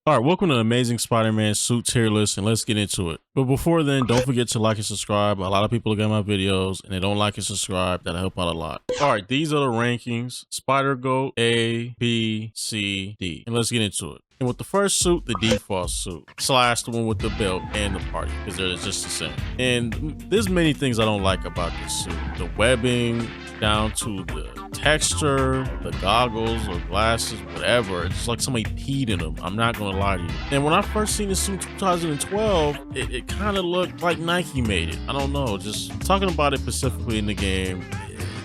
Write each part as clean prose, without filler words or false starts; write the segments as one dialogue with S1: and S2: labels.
S1: All right, welcome to Amazing Spider-Man suit tier list, and let's get into it. But before then, don't forget to like and subscribe. A lot of people look at my videos and they don't like and subscribe. That'll help out a lot. All right, these are the rankings. Spider-Goat, A, B, C, D. And let's get into it. And with the first suit, the default suit, slash the one with the belt and the party, because they're just the same. And there's many things I don't like about this suit. The webbing, down to the texture, the goggles or glasses, whatever. It's just like somebody peed in them. I'm not gonna lie to you. And when I first seen this suit in 2012, it kind of looked like Nike made it. I don't know, just talking about it specifically in the game,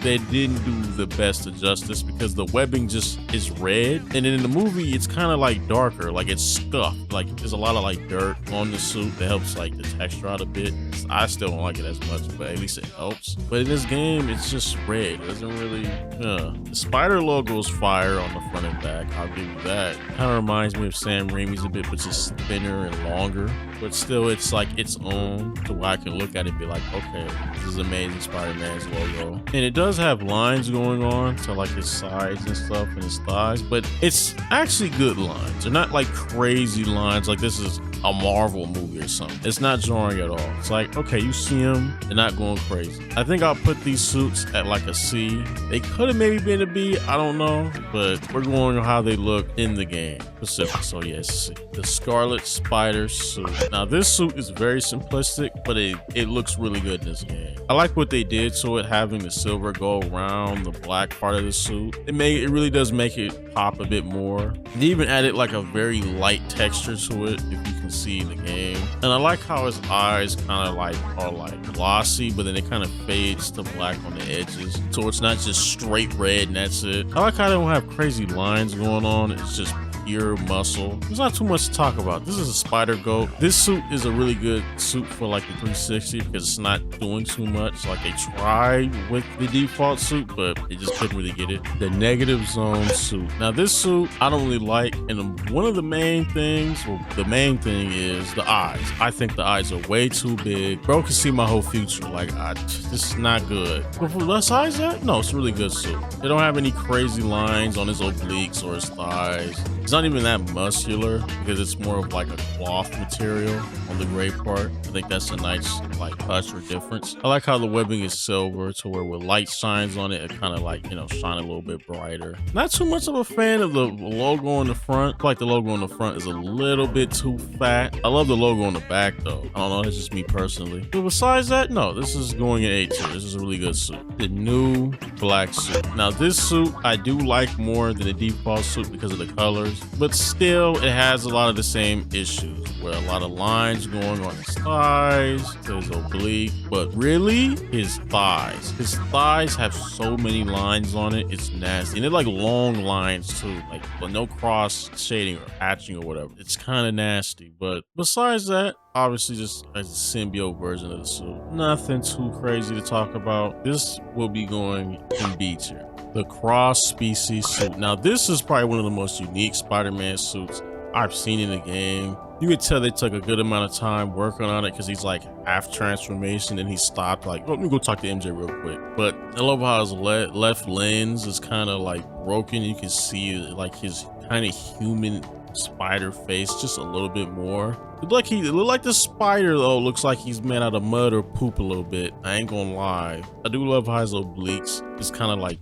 S1: they didn't do the best of justice because the webbing just is red, and then in the movie it's kind of like darker, like it's scuffed, like there's a lot of like dirt on the suit that helps like the texture out a bit. I still don't like it as much, but at least it helps. But in this game it's just red. It doesn't really the spider logo is fire on the front and back, I'll give you that. Kind of reminds me of Sam Raimi's a bit, but just thinner and longer, but still it's like its own to where I can look at it and be like, okay, this is Amazing Spider-Man's logo. And it does have lines going on to like his sides and stuff and his thighs, but it's actually good lines. They're not like crazy lines like this is a Marvel movie or something. It's not jarring at all. It's like, okay, you see them, they're not going crazy. I think I'll put these suits at like a C. They could have maybe been a B, I don't know, but we're going on how they look in the game specific. So yes, C. The Scarlet Spider suit. Now this suit is very simplistic, but it looks really good in this game. I like what they did to it, having the silver go around the black part of the suit. It really does make it pop a bit more. They even added like a very light texture to it, if you can see in the game. And I like how his eyes kind of like are like glossy, but then it kind of fades to black on the edges, so it's not just straight red and that's it. I like how they don't have crazy lines going on. It's just pure muscle. There's not too much to talk about. This is a Spider-Goat. This suit is a really good suit for like the 360 because it's not doing too much. Like they tried with the default suit, but they just couldn't really get it. The Negative Zone suit. Now this suit I don't really like, and one of the main things, well, the main thing is the eyes. I think the eyes are way too big. Bro can see my whole future. Like this is not good. But for besides that, no, it's a really good suit. They don't have any crazy lines on his obliques or his thighs. It's not even that muscular because it's more of like a cloth material on the gray part. I think that's a nice like touch or difference. I like how the webbing is silver to where with light shines on it, it kind of like, you know, shine a little bit brighter. Not too much of a fan of the logo on the front. I feel like the logo on the front is a little bit too fat. I love the logo on the back though. I don't know, that's just me personally. But besides that, no, this is going in A tier. This is a really good suit. The new black suit. Now this suit I do like more than the default suit because of the colors, but still it has a lot of the same issues where a lot of lines going on his thighs, his oblique, but really his thighs have so many lines on it. It's nasty, and they're like long lines too, like but no cross shading or hatching or whatever. It's kind of nasty, but besides that, obviously just a symbiote version of the suit. Nothing too crazy to talk about. This will be going in B tier. The cross species suit. Now this is probably one of the most unique Spider-Man suits I've seen in the game. You could tell they took a good amount of time working on it because he's like half transformation and he stopped like, oh, let me go talk to MJ real quick. But I love how his left lens is kind of like broken. You can see like his kind of human spider face just a little bit more. It looked like the spider though looks like he's made out of mud or poop a little bit. I ain't gonna lie. I do love how his obliques is kind of like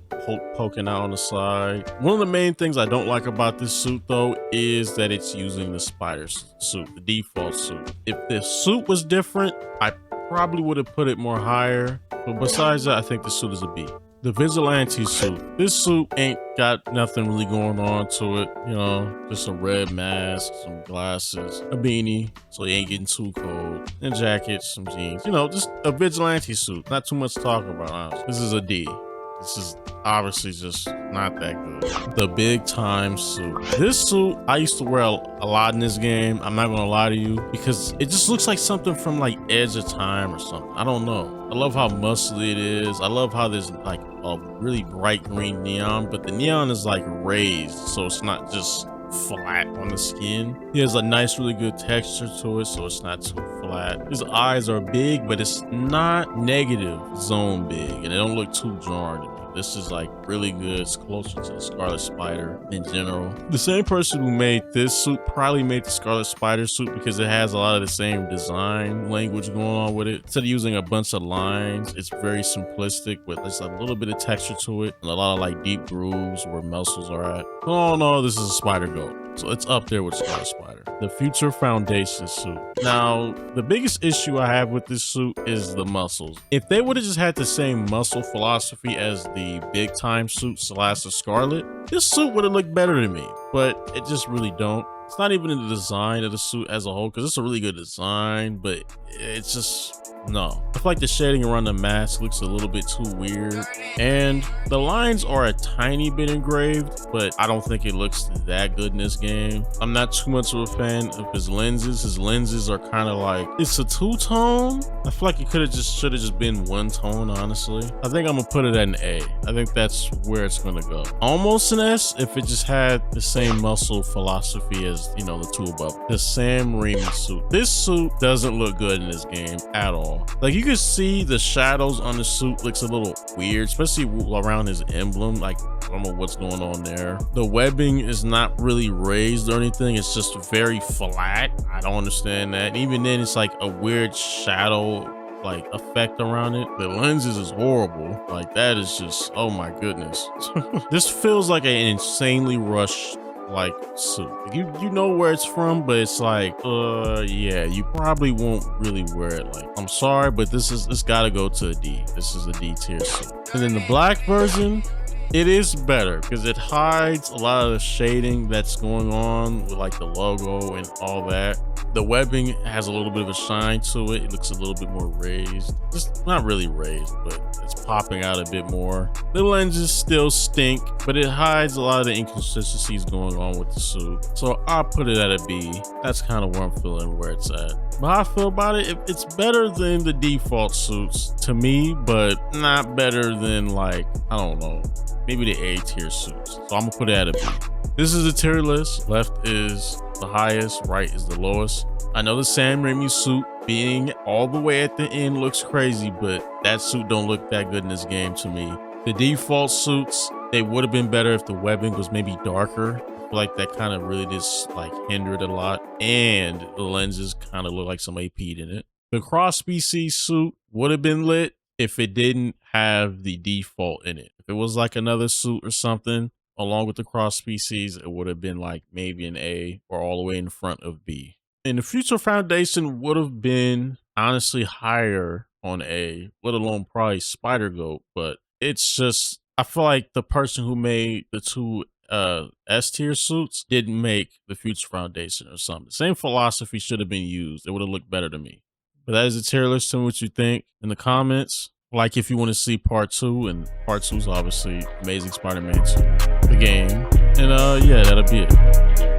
S1: poking out on the side. One of the main things I don't like about this suit though is that it's using the spider suit, the default suit. If the suit was different, I probably would have put it more higher. But besides that, I think the suit is a B. The Vigilante suit. This suit ain't got nothing really going on to it, you know, just a red mask, some glasses, a beanie so he ain't getting too cold, and jackets, some jeans, you know, just a vigilante suit. Not too much to talk about, honestly. This is a D. This is obviously just not that good. The Big Time suit. This suit I used to wear a lot in this game. I'm not gonna lie to you because it just looks like something from like Edge of Time or something. I don't know. I love how muscly it is. I love how there's like a really bright green neon, but the neon is like raised, so it's not just flat on the skin. He has a nice, really good texture to it, so it's not too flat. His eyes are big, but it's not negative zone big, and they don't look too jarring to me. This is like really good. It's closer to the Scarlet Spider in general. The same person who made this suit probably made the Scarlet Spider suit because it has a lot of the same design language going on with it. Instead of using a bunch of lines, it's very simplistic with just a little bit of texture to it and a lot of like deep grooves where muscles are at. Oh no, this is a spider goat. So it's up there with Scarlet Spider. The Future Foundation suit. Now, the biggest issue I have with this suit is the muscles. If they would have just had the same muscle philosophy as the big time suits slash the Scarlet, this suit would have looked better to me, but it just really don't. It's not even in the design of the suit as a whole, because it's a really good design, but it's just, no. I feel like the shading around the mask looks a little bit too weird, and the lines are a tiny bit engraved, but I don't think it looks that good in this game. I'm not too much of a fan of his lenses. His lenses are kind of like, it's a two-tone. I feel like it should have just been one tone, honestly. I think I'm gonna put it at an A. I think that's where it's gonna go. Almost an S if it just had the same muscle philosophy as, you know, the two above. The Sam Raimi suit. This suit doesn't look good in this game at all. Like, you can see the shadows on the suit looks a little weird, especially around his emblem. Like, I don't know what's going on there. The webbing is not really raised or anything. It's just very flat. I don't understand that. And even then, it's like a weird shadow like effect around it. The lenses is horrible. Like, that is just, oh my goodness. This feels like an insanely rushed like suit. You know where it's from, but it's like, yeah, you probably won't really wear it. Like, I'm sorry, but this gotta go to a D. This is a D tier suit. And then the black version, it is better because it hides a lot of the shading that's going on with like the logo and all that. The webbing has a little bit of a shine to it. It looks a little bit more raised. Just not really raised, but it's popping out a bit more. The lenses still stink, but it hides a lot of the inconsistencies going on with the suit. So I'll put it at a B. That's kind of where I'm feeling where it's at. But how I feel about it, it's better than the default suits to me, but not better than, like, I don't know, maybe the A tier suits. So I'm gonna put it at a B. This is a tier list. Left is the highest, right is the lowest. I know the Sam Raimi suit being all the way at the end looks crazy, but that suit don't look that good in this game to me. The default suits, they would have been better if the webbing was maybe darker. I feel like that kind of really just like hindered a lot, and the lenses kind of look like some AP'd in it. The cross species suit would have been lit if it didn't have the default in it. If it was like another suit or something along with the cross species, it would have been like maybe an A or all the way in front of B. And the Future Foundation would have been honestly higher on A, let alone probably Spider Goat, but it's just, I feel like the person who made the two S tier suits didn't make the Future Foundation or something. The same philosophy should have been used. It would have looked better to me. But that is a tier list. Tell me what you think in the comments. Like if you want to see part 2, and part 2 is obviously Amazing Spider-Man 2, the game. And yeah, that'll be it.